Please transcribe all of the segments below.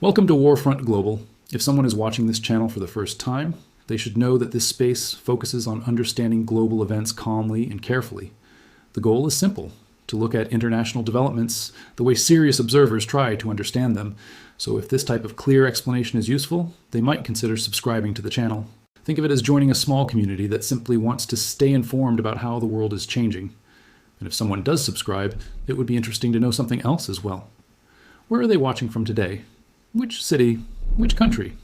Welcome to Warfront Global. If someone is watching this channel for the first time, they should know that this space focuses on understanding global events calmly and carefully. The goal is simple: to look at international developments the way serious observers try to understand them. So if this type of clear explanation is useful, they might consider subscribing to the channel. Think of it as joining a small community that simply wants to stay informed about how the world is changing. And if someone does subscribe, it would be interesting to know something else as well. Where are they watching from today? Which city? Which country?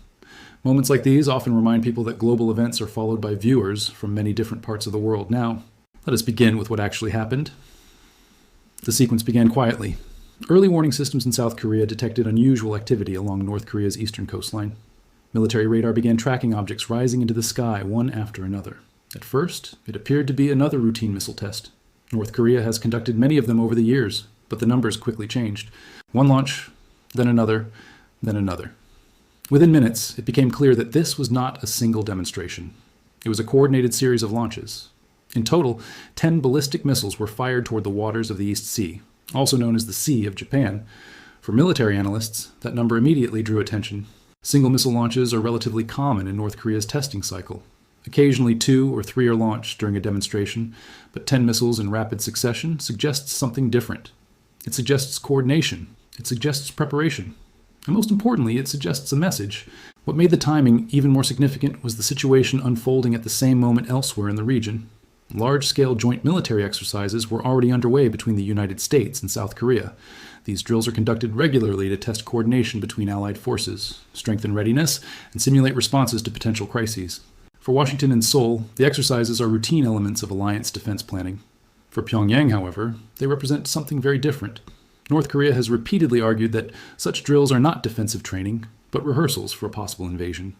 Moments like these often remind people that global events are followed by viewers from many different parts of the world. Now, let us begin with what actually happened. The sequence began quietly. Early warning systems in South Korea detected unusual activity along North Korea's eastern coastline. Military radar began tracking objects rising into the sky one after another. At first, it appeared to be another routine missile test. North Korea has conducted many of them over the years, but the numbers quickly changed. One launch, then another, then another. Within minutes, it became clear that this was not a single demonstration. It was a coordinated series of launches. In total, 10 ballistic missiles were fired toward the waters of the East Sea, also known as the Sea of Japan. For military analysts, that number immediately drew attention. Single missile launches are relatively common in North Korea's testing cycle. Occasionally 2 or 3 are launched during a demonstration, but 10 missiles in rapid succession suggests something different. It suggests coordination. It suggests preparation. And most importantly, it suggests a message. What made the timing even more significant was the situation unfolding at the same moment elsewhere in the region. Large-scale joint military exercises were already underway between the United States and South Korea. These drills are conducted regularly to test coordination between allied forces, strengthen readiness, and simulate responses to potential crises. For Washington and Seoul, the exercises are routine elements of alliance defense planning. For Pyongyang, however, they represent something very different. North Korea has repeatedly argued that such drills are not defensive training, but rehearsals for a possible invasion.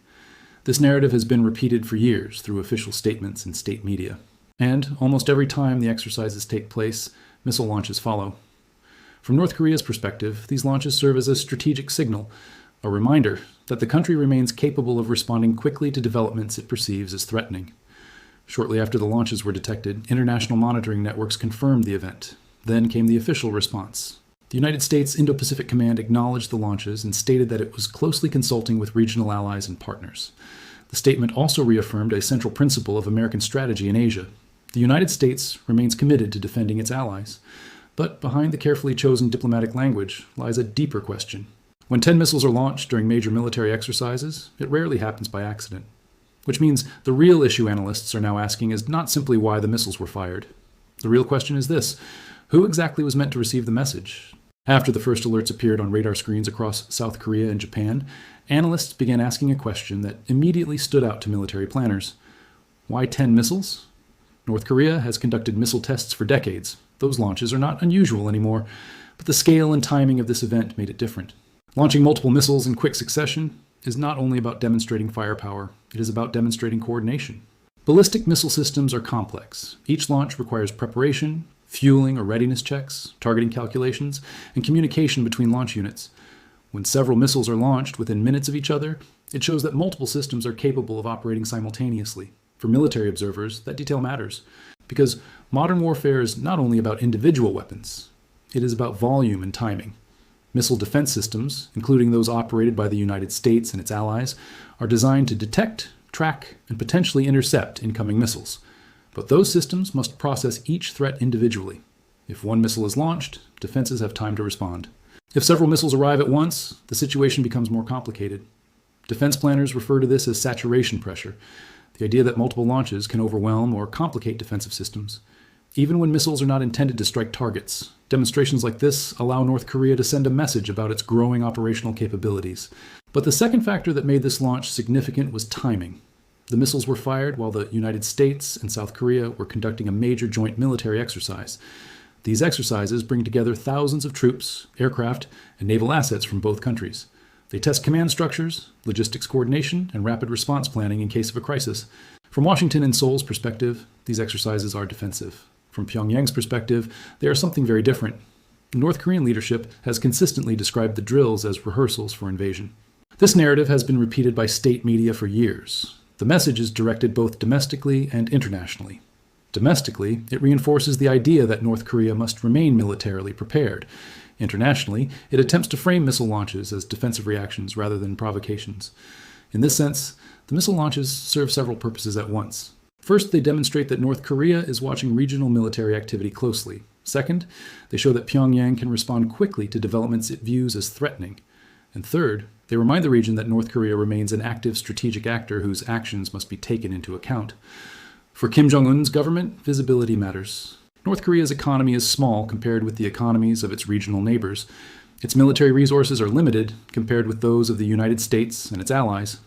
This narrative has been repeated for years through official statements and state media. And almost every time the exercises take place, missile launches follow. From North Korea's perspective, these launches serve as a strategic signal, a reminder that the country remains capable of responding quickly to developments it perceives as threatening. Shortly after the launches were detected, international monitoring networks confirmed the event. Then came the official response. The United States Indo-Pacific Command acknowledged the launches and stated that it was closely consulting with regional allies and partners. The statement also reaffirmed a central principle of American strategy in Asia. The United States remains committed to defending its allies. But behind the carefully chosen diplomatic language lies a deeper question. When 10 missiles are launched during major military exercises, it rarely happens by accident. Which means the real issue analysts are now asking is not simply why the missiles were fired. The real question is this: who exactly was meant to receive the message? After the first alerts appeared on radar screens across South Korea and Japan, analysts began asking a question that immediately stood out to military planners. Why 10 missiles? North Korea has conducted missile tests for decades. Those launches are not unusual anymore, but the scale and timing of this event made it different. Launching multiple missiles in quick succession is not only about demonstrating firepower, it is about demonstrating coordination. Ballistic missile systems are complex. Each launch requires preparation, fueling or readiness checks, targeting calculations, and communication between launch units. When several missiles are launched within minutes of each other, it shows that multiple systems are capable of operating simultaneously. For military observers, that detail matters, because modern warfare is not only about individual weapons, it is about volume and timing. Missile defense systems, including those operated by the United States and its allies, are designed to detect, track, and potentially intercept incoming missiles. But those systems must process each threat individually. If one missile is launched, defenses have time to respond. If several missiles arrive at once, the situation becomes more complicated. Defense planners refer to this as saturation pressure, the idea that multiple launches can overwhelm or complicate defensive systems. Even when missiles are not intended to strike targets, demonstrations like this allow North Korea to send a message about its growing operational capabilities. But the second factor that made this launch significant was timing. The missiles were fired while the United States and South Korea were conducting a major joint military exercise. These exercises bring together thousands of troops, aircraft, and naval assets from both countries. They test command structures, logistics coordination, and rapid response planning in case of a crisis. From Washington and Seoul's perspective, these exercises are defensive. From Pyongyang's perspective, they are something very different. North Korean leadership has consistently described the drills as rehearsals for invasion. This narrative has been repeated by state media for years. The message is directed both domestically and internationally. Domestically, it reinforces the idea that North Korea must remain militarily prepared. Internationally, it attempts to frame missile launches as defensive reactions rather than provocations. In this sense, the missile launches serve several purposes at once. First, they demonstrate that North Korea is watching regional military activity closely. Second, they show that Pyongyang can respond quickly to developments it views as threatening. And third, they remind the region that North Korea remains an active strategic actor whose actions must be taken into account. For Kim Jong-un's government, visibility matters. North Korea's economy is small compared with the economies of its regional neighbors. Its military resources are limited compared with those of the United States and its allies.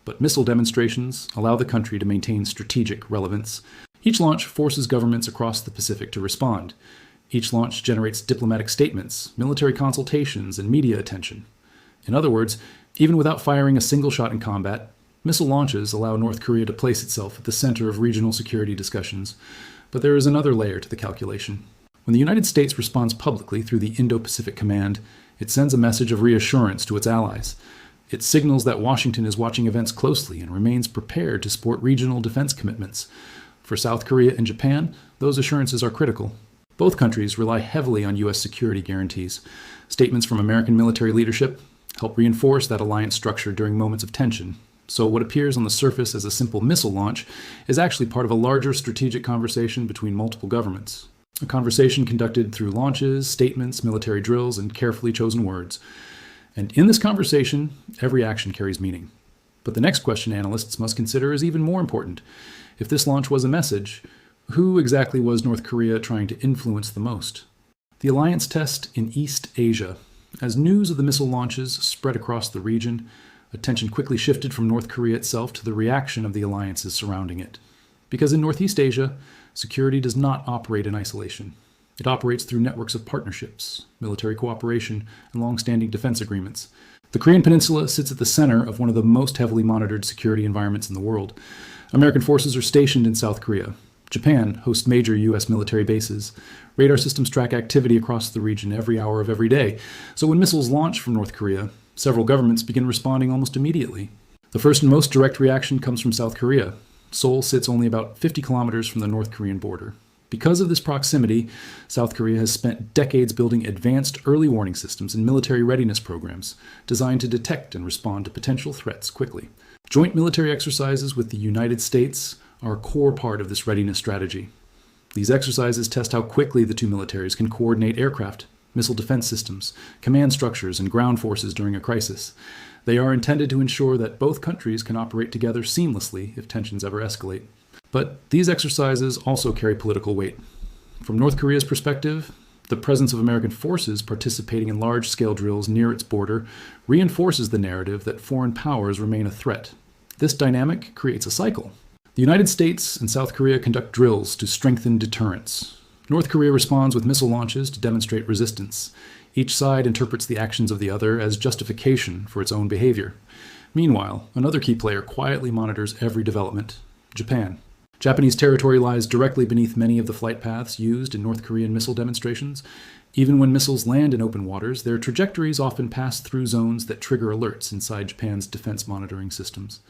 But missile demonstrations allow the country to maintain strategic relevance. Each launch forces governments across the Pacific to respond. Each launch generates diplomatic statements, military consultations, and media attention. In other words, even without firing a single shot in combat, missile launches allow North Korea to place itself at the center of regional security discussions. But there is another layer to the calculation. When the United States responds publicly through the Indo-Pacific Command, it sends a message of reassurance to its allies. It signals that Washington is watching events closely and remains prepared to support regional defense commitments. For South Korea and Japan, those assurances are critical. Both countries rely heavily on U.S. security guarantees. Statements from American military leadership help reinforce that alliance structure during moments of tension. So what appears on the surface as a simple missile launch is actually part of a larger strategic conversation between multiple governments. A conversation conducted through launches, statements, military drills, and carefully chosen words. And in this conversation, every action carries meaning. But the next question analysts must consider is even more important. If this launch was a message, who exactly was North Korea trying to influence the most? The alliance test in East Asia. As news of the missile launches spread across the region, attention quickly shifted from North Korea itself to the reaction of the alliances surrounding it. Because in Northeast Asia, security does not operate in isolation. It operates through networks of partnerships, military cooperation, and long-standing defense agreements. The Korean Peninsula sits at the center of one of the most heavily monitored security environments in the world. American forces are stationed in South Korea. Japan hosts major U.S. military bases. Radar systems track activity across the region every hour of every day. So when missiles launch from North Korea, several governments begin responding almost immediately. The first and most direct reaction comes from South Korea. Seoul sits only about 50 kilometers from the North Korean border. Because of this proximity, South Korea has spent decades building advanced early warning systems and military readiness programs designed to detect and respond to potential threats quickly. Joint military exercises with the United States are a core part of this readiness strategy. These exercises test how quickly the two militaries can coordinate aircraft, missile defense systems, command structures, and ground forces during a crisis. They are intended to ensure that both countries can operate together seamlessly if tensions ever escalate. But these exercises also carry political weight. From North Korea's perspective, the presence of American forces participating in large-scale drills near its border reinforces the narrative that foreign powers remain a threat. This dynamic creates a cycle. The United States and South Korea conduct drills to strengthen deterrence. North Korea responds with missile launches to demonstrate resistance. Each side interprets the actions of the other as justification for its own behavior. Meanwhile, another key player quietly monitors every development: Japan. Japanese territory lies directly beneath many of the flight paths used in North Korean missile demonstrations. Even when missiles land in open waters, their trajectories often pass through zones that trigger alerts inside Japan's defense monitoring systems.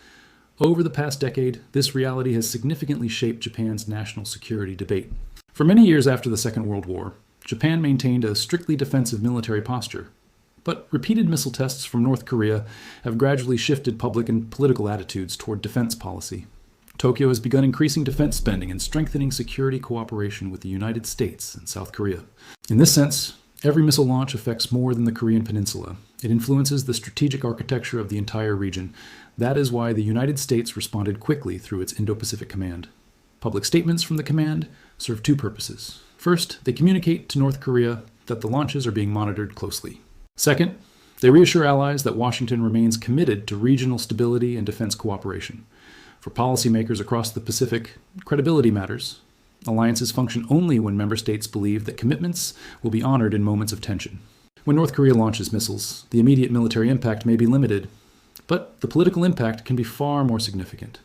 Over the past decade, this reality has significantly shaped Japan's national security debate. For many years after the Second World War, Japan maintained a strictly defensive military posture. But repeated missile tests from North Korea have gradually shifted public and political attitudes toward defense policy. Tokyo has begun increasing defense spending and strengthening security cooperation with the United States and South Korea. In this sense, every missile launch affects more than the Korean Peninsula. It influences the strategic architecture of the entire region. That is why the United States responded quickly through its Indo-Pacific Command. Public statements from the command serve two purposes. First, they communicate to North Korea that the launches are being monitored closely. Second, they reassure allies that Washington remains committed to regional stability and defense cooperation. For policymakers across the Pacific, credibility matters. Alliances function only when member states believe that commitments will be honored in moments of tension. When North Korea launches missiles, the immediate military impact may be limited, but the political impact can be far more significant,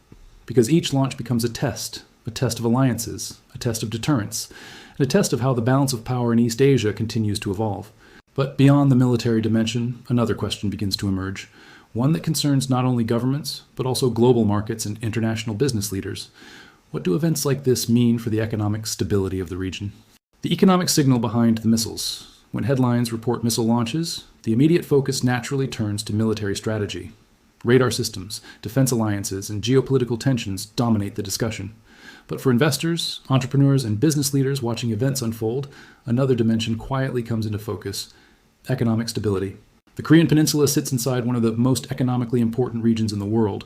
because each launch becomes a test of alliances, a test of deterrence, and a test of how the balance of power in East Asia continues to evolve. But beyond the military dimension, another question begins to emerge, one that concerns not only governments, but also global markets and international business leaders. What do events like this mean for the economic stability of the region? The economic signal behind the missiles. When headlines report missile launches, the immediate focus naturally turns to military strategy. Radar systems, defense alliances, and geopolitical tensions dominate the discussion. But for investors, entrepreneurs, and business leaders watching events unfold, another dimension quietly comes into focus: economic stability. The Korean Peninsula sits inside one of the most economically important regions in the world.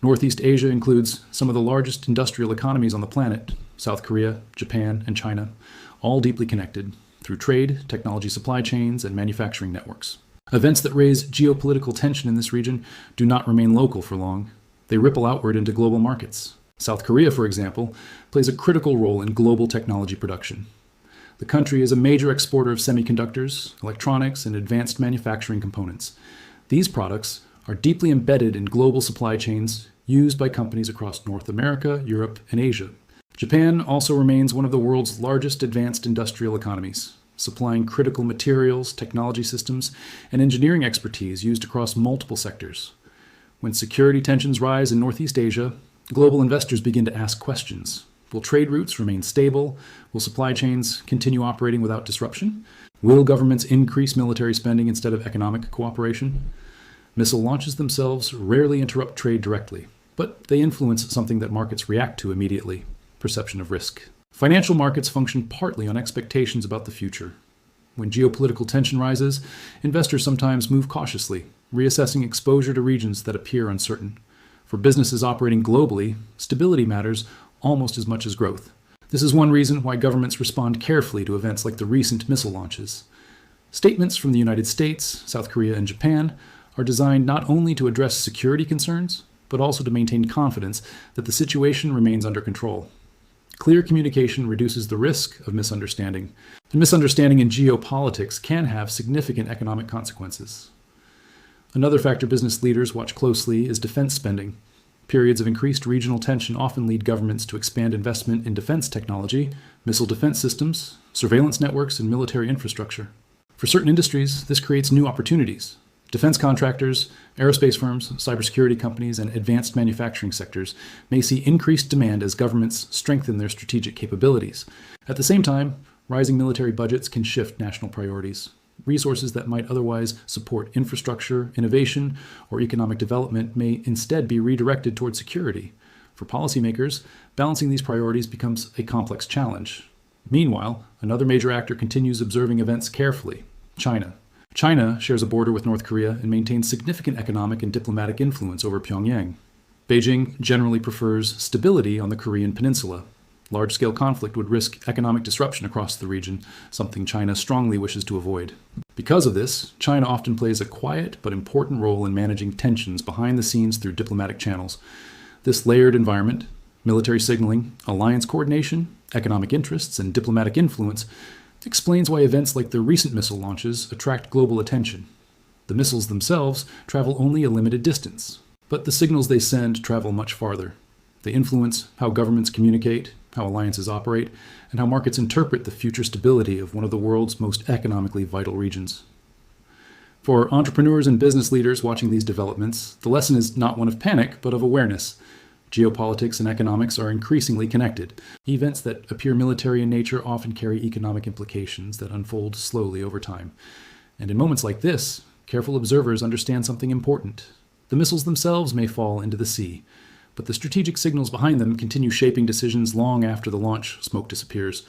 Northeast Asia includes some of the largest industrial economies on the planet: South Korea, Japan, and China, all deeply connected through trade, technology supply chains, and manufacturing networks. Events that raise geopolitical tension in this region do not remain local for long. They ripple outward into global markets. South Korea, for example, plays a critical role in global technology production. The country is a major exporter of semiconductors, electronics, and advanced manufacturing components. These products are deeply embedded in global supply chains used by companies across North America, Europe, and Asia. Japan also remains one of the world's largest advanced industrial economies, supplying critical materials, technology systems, and engineering expertise used across multiple sectors. When security tensions rise in Northeast Asia, global investors begin to ask questions. Will trade routes remain stable? Will supply chains continue operating without disruption? Will governments increase military spending instead of economic cooperation? Missile launches themselves rarely interrupt trade directly, but they influence something that markets react to immediately: perception of risk. Financial markets function partly on expectations about the future. When geopolitical tension rises, investors sometimes move cautiously, reassessing exposure to regions that appear uncertain. For businesses operating globally, stability matters almost as much as growth. This is one reason why governments respond carefully to events like the recent missile launches. Statements from the United States, South Korea, and Japan are designed not only to address security concerns, but also to maintain confidence that the situation remains under control. Clear communication reduces the risk of misunderstanding. And misunderstanding in geopolitics can have significant economic consequences. Another factor business leaders watch closely is defense spending. Periods of increased regional tension often lead governments to expand investment in defense technology, missile defense systems, surveillance networks, and military infrastructure. For certain industries, this creates new opportunities. Defense contractors, aerospace firms, cybersecurity companies, and advanced manufacturing sectors may see increased demand as governments strengthen their strategic capabilities. At the same time, rising military budgets can shift national priorities. Resources that might otherwise support infrastructure, innovation, or economic development may instead be redirected toward security. For policymakers, balancing these priorities becomes a complex challenge. Meanwhile, another major actor continues observing events carefully: China. China shares a border with North Korea and maintains significant economic and diplomatic influence over Pyongyang. Beijing generally prefers stability on the Korean Peninsula. Large-scale conflict would risk economic disruption across the region, something China strongly wishes to avoid. Because of this, China often plays a quiet but important role in managing tensions behind the scenes through diplomatic channels. This layered environment, military signaling, alliance coordination, economic interests, and diplomatic influence explains why events like the recent missile launches attract global attention. The missiles themselves travel only a limited distance, but the signals they send travel much farther. They influence how governments communicate, how alliances operate, and how markets interpret the future stability of one of the world's most economically vital regions. For entrepreneurs and business leaders watching these developments, the lesson is not one of panic, but of awareness. Geopolitics and economics are increasingly connected. Events that appear military in nature often carry economic implications that unfold slowly over time. And in moments like this, careful observers understand something important. The missiles themselves may fall into the sea, but the strategic signals behind them continue shaping decisions long after the launch smoke disappears.